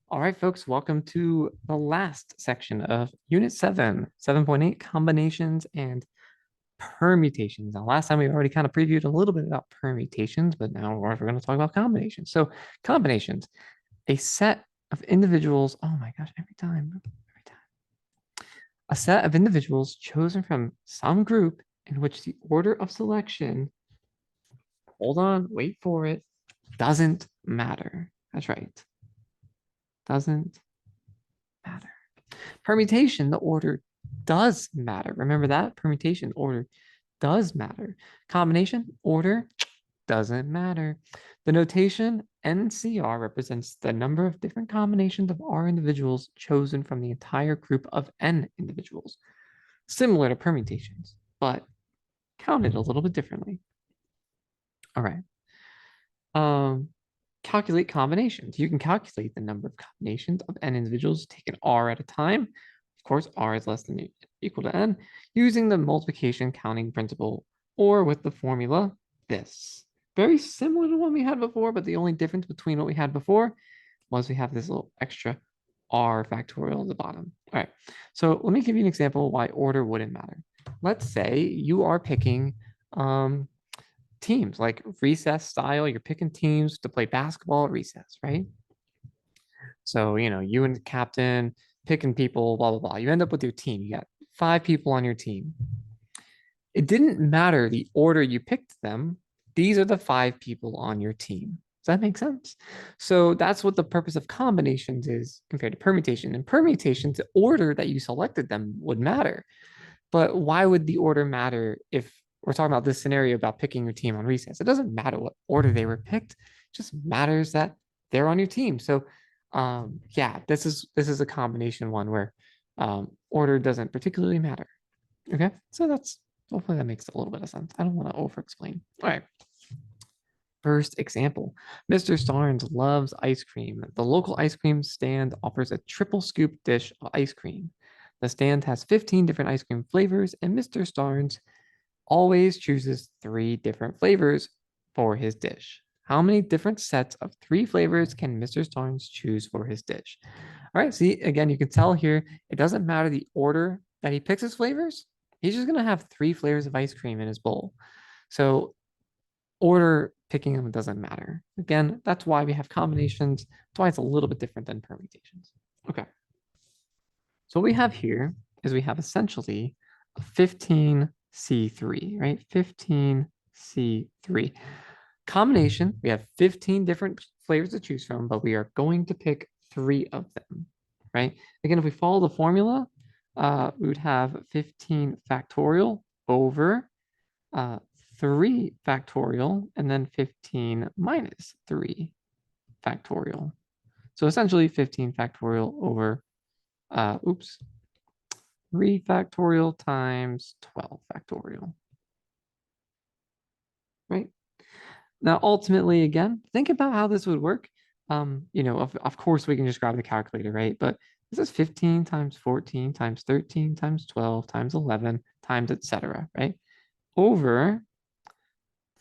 All right, folks, welcome to the last section of Unit 7, 7.8 combinations and permutations. Now, last time we already kind of previewed a little bit about permutations, but now we're going to talk about combinations. So, combinations, a set of individuals. Oh my gosh, every time. A set of individuals chosen from some group in which the order of selection, hold on, wait for it, doesn't matter. That's right. Doesn't matter. Permutation, the order does matter. Remember that? Permutation, order does matter. Combination, order doesn't matter. The notation NCR represents the number of different combinations of R individuals chosen from the entire group of N individuals. Similar to permutations, but counted a little bit differently. All right. Calculate combinations. You can calculate the number of combinations of N individuals taken R at a time. Of course, R is less than equal to N, using the multiplication counting principle or with the formula this. Very similar to what we had before, but the only difference between what we had before was we have this little extra R factorial at the bottom. All right, so let me give you an example why order wouldn't matter. Let's say you are picking teams like recess style. You're picking teams to play basketball at recess, right? So, you and the captain picking people, blah, blah, blah. You end up with your team. You got 5 people on your team. It didn't matter the order you picked them. These are the 5 people on your team. Does that make sense? So that's what the purpose of combinations is compared to permutation. In permutations, the order that you selected them would matter. But why would the order matter if we're talking about this scenario about picking your team on recess? It doesn't matter what order they were picked. It just matters that they're on your team. So yeah, this is a combination one where order doesn't particularly matter. Okay, so that's hopefully that makes a little bit of sense. I don't want to over explain. All right. First example, Mr. Starnes loves ice cream. The local ice cream stand offers a triple scoop dish of ice cream. The stand has 15 different ice cream flavors, and Mr. Starnes always chooses 3 different flavors for his dish. How many different sets of 3 flavors can Mr. Starnes choose for his dish? All right, see, again, you can tell here, it doesn't matter the order that he picks his flavors. He's just going to have 3 flavors of ice cream in his bowl. So order picking them doesn't matter. Again, that's why we have combinations. That's why it's a little bit different than permutations. Okay. So what we have here is we have essentially a 15C3, right? 15C3. Combination, we have 15 different flavors to choose from, but we are going to pick 3 of them, right? Again, if we follow the formula, we would have 15 factorial over 3 factorial and then 15 minus 3 factorial. So essentially 15 factorial over, 3 factorial times 12 factorial, right? Now, ultimately, again, think about how this would work. Of course, we can just grab the calculator, right? But this is 15 times 14 times 13 times 12 times 11 times etc., right? Over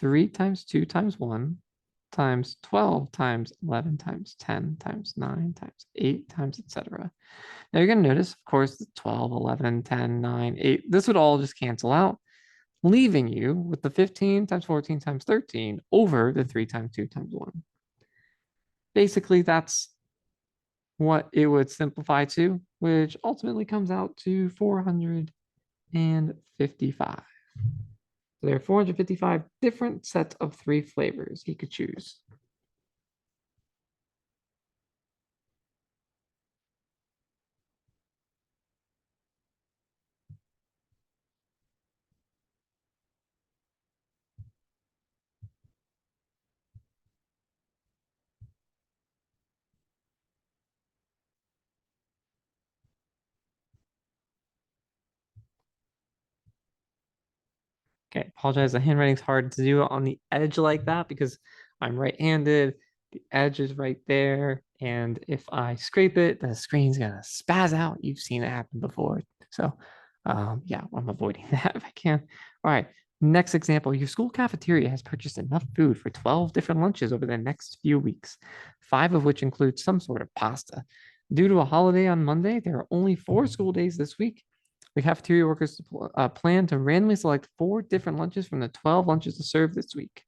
3 times 2 times 1 times 12 times 11 times 10 times 9 times 8 times etc. Now you're going to notice, of course, 12, 11, 10, 9, 8, this would all just cancel out, leaving you with the 15 times 14 times 13 over the 3 times 2 times 1. Basically, that's what it would simplify to, which ultimately comes out to 455. So there are 455 different sets of 3 flavors he could choose. Okay, apologize. The handwriting's hard to do on the edge like that because I'm right-handed. The edge is right there. And if I scrape it, the screen's gonna spaz out. You've seen it happen before. So yeah, I'm avoiding that if I can. All right. Next example, your school cafeteria has purchased enough food for 12 different lunches over the next few weeks, 5 of which include some sort of pasta. Due to a holiday on Monday, there are only 4 school days this week. The cafeteria workers plan to randomly select 4 different lunches from the 12 lunches to serve this week.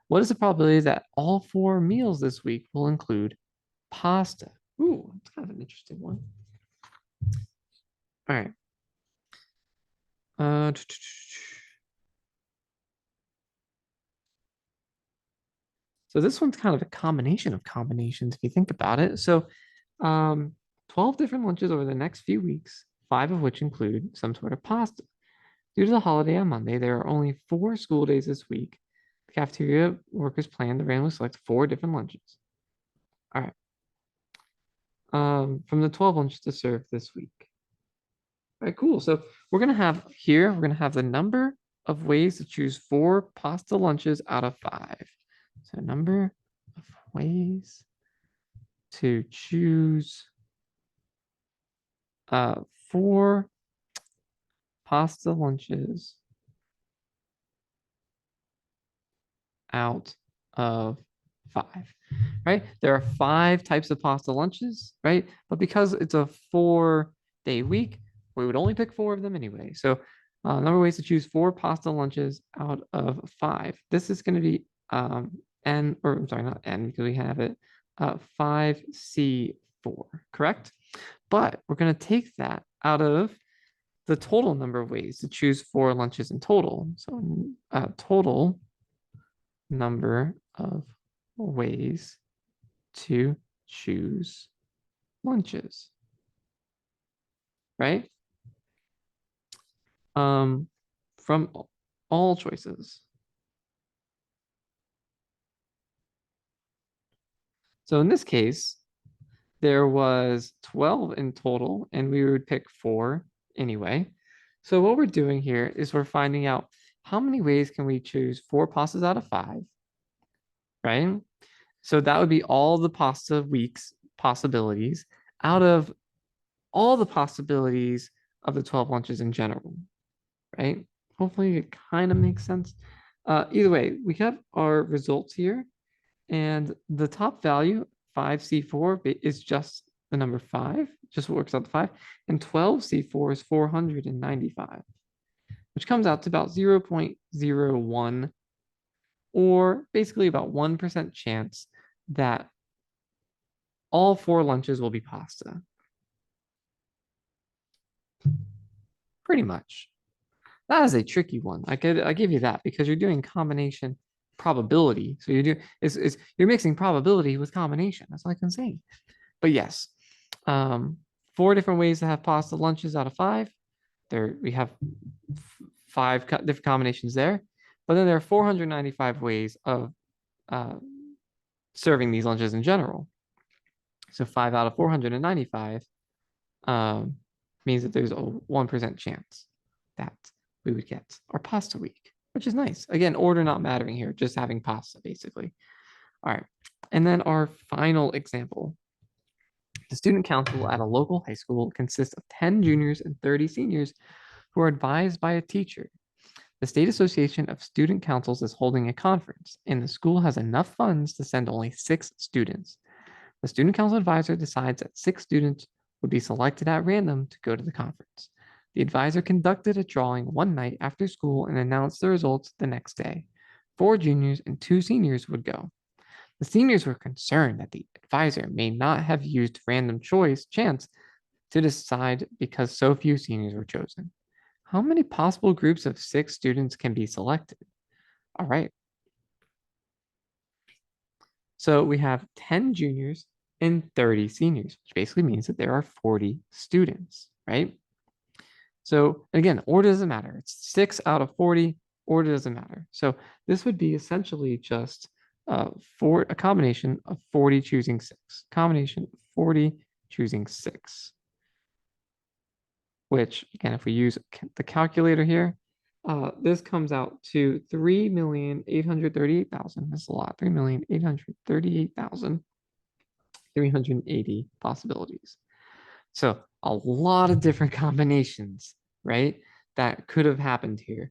What is the probability that all 4 meals this week will include pasta? Ooh, it's kind of an interesting one. All right. Uh, So this one's kind of a combination of combinations if you think about it. So 12 different lunches over the next few weeks, 5 of which include some sort of pasta. Due to the holiday on Monday, there are only 4 school days this week. The cafeteria workers plan to randomly select 4 different lunches. All right. From the 12 lunches to serve this week. All right, cool. So we're gonna have here, we're gonna have the number of ways to choose 4 pasta lunches out of 5. So number of ways to choose 4 pasta lunches out of 5, right? There are 5 types of pasta lunches, right? But because it's a 4-day week, we would only pick 4 of them anyway. So number of ways to choose 4 pasta lunches out of 5. This is going to be N, or I'm sorry, not N, because we have it 5C4, correct? But we're going to take that out of the total number of ways to choose 4 lunches in total. So total number of ways to choose lunches, right? From all choices. So in this case, there was 12 in total, and we would pick 4 anyway. So what we're doing here is we're finding out how many ways can we choose 4 pastas out of 5, right? So that would be all the pasta weeks possibilities out of all the possibilities of the 12 lunches in general, right? Hopefully it kind of makes sense. Either way, we have our results here, and the top value, 5C4, is just the number 5, just works out the 5, and 12C4 is 495, which comes out to about 0.01, or basically about 1% chance that all 4 lunches will be pasta. Pretty much. That is a tricky one. I give you that because you're doing combination probability. So you're mixing probability with combination. That's all I can say. But yes, 4 different ways to have pasta lunches out of 5. There we have 5 different combinations there. But then there are 495 ways of serving these lunches in general. So 5 out of 495 means that there's a 1% chance that we would get our pasta week, which is nice. Again, order not mattering here, just having pasta basically. All right. And then our final example. The student council at a local high school consists of 10 juniors and 30 seniors who are advised by a teacher. The State Association of Student Councils is holding a conference, and the school has enough funds to send only 6 students. The student council advisor decides that 6 students would be selected at random to go to the conference. The advisor conducted a drawing one night after school and announced the results the next day. 4 juniors and 2 seniors would go. The seniors were concerned that the advisor may not have used random chance to decide because so few seniors were chosen. How many possible groups of 6 students can be selected? All right. So we have 10 juniors and 30 seniors, which basically means that there are 40 students, right? So again, order doesn't matter. It's 6 out of 40, order doesn't matter. So this would be essentially just for a combination of 40 choosing 6. Combination of 40 choosing 6. Which, again, if we use the calculator here, this comes out to 3,838,000. That's a lot. 3,838,380 possibilities. So a lot of different combinations, right? That could have happened here.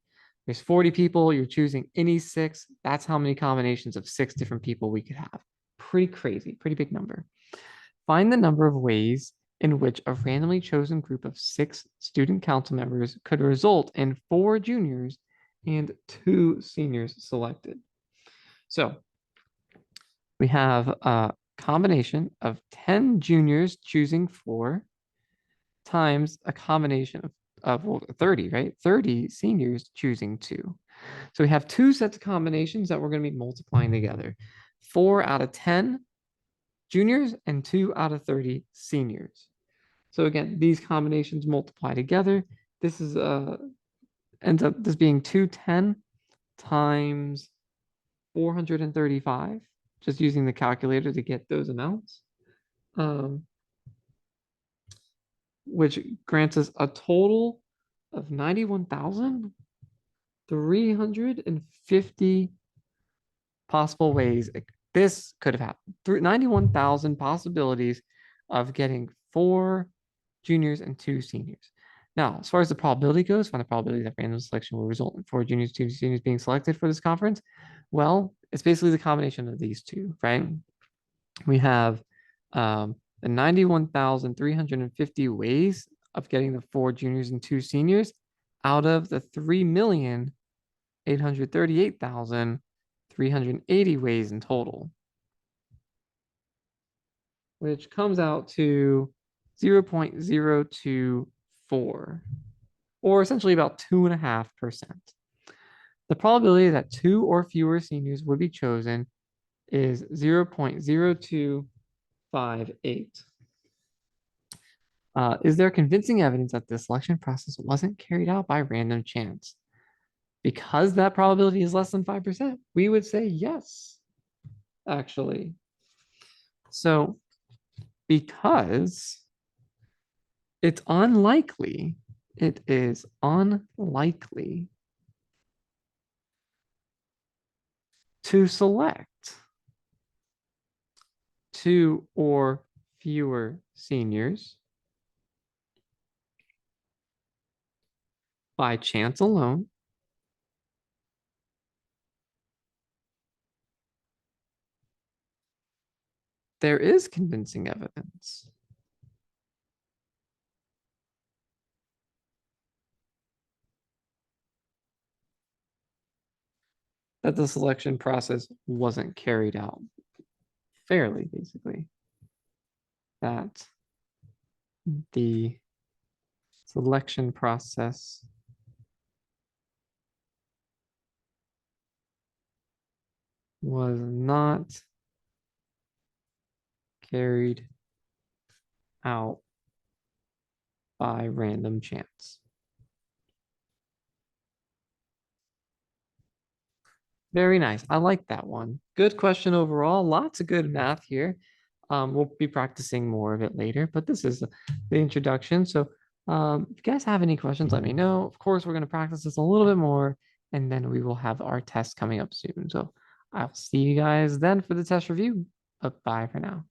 There's 40 people, you're choosing any 6. That's how many combinations of 6 different people we could have. Pretty crazy, pretty big number. Find the number of ways in which a randomly chosen group of 6 student council members could result in 4 juniors and 2 seniors selected. So we have a combination of 10 juniors choosing 4 times a combination of well, 30, right? 30 seniors choosing 2. So we have 2 sets of combinations that we're going to be multiplying together. 4 out of 10 juniors and 2 out of 30 seniors. So again, these combinations multiply together. This is ends up this being 210 times 435, just using the calculator to get those amounts, which grants us a total of 91,350 possible ways this could have happened. 91,000 possibilities of getting 4 juniors and 2 seniors. Now, as far as the probability goes, find the probability that random selection will result in 4 juniors, 2 seniors being selected for this conference. Well, it's basically the combination of these two, right? We have the 91,350 ways of getting the 4 juniors and 2 seniors out of the 3,838,380 ways in total, which comes out to 0.024, or essentially about 2.5%. The probability that 2 or fewer seniors would be chosen is 0.0258. Is there convincing evidence that the selection process wasn't carried out by random chance? Because that probability is less than 5%, we would say yes, actually. So because it's unlikely, it is unlikely to select 2 or fewer seniors by chance alone. There is convincing evidence that the selection process wasn't carried out fairly, basically. That the selection process was not carried out by random chance. Very nice. I like that one. Good question overall. Lots of good math here. We'll be practicing more of it later, but this is the introduction. So if you guys have any questions, let me know. Of course, we're going to practice this a little bit more, and then we will have our test coming up soon. So I'll see you guys then for the test review. Bye for now.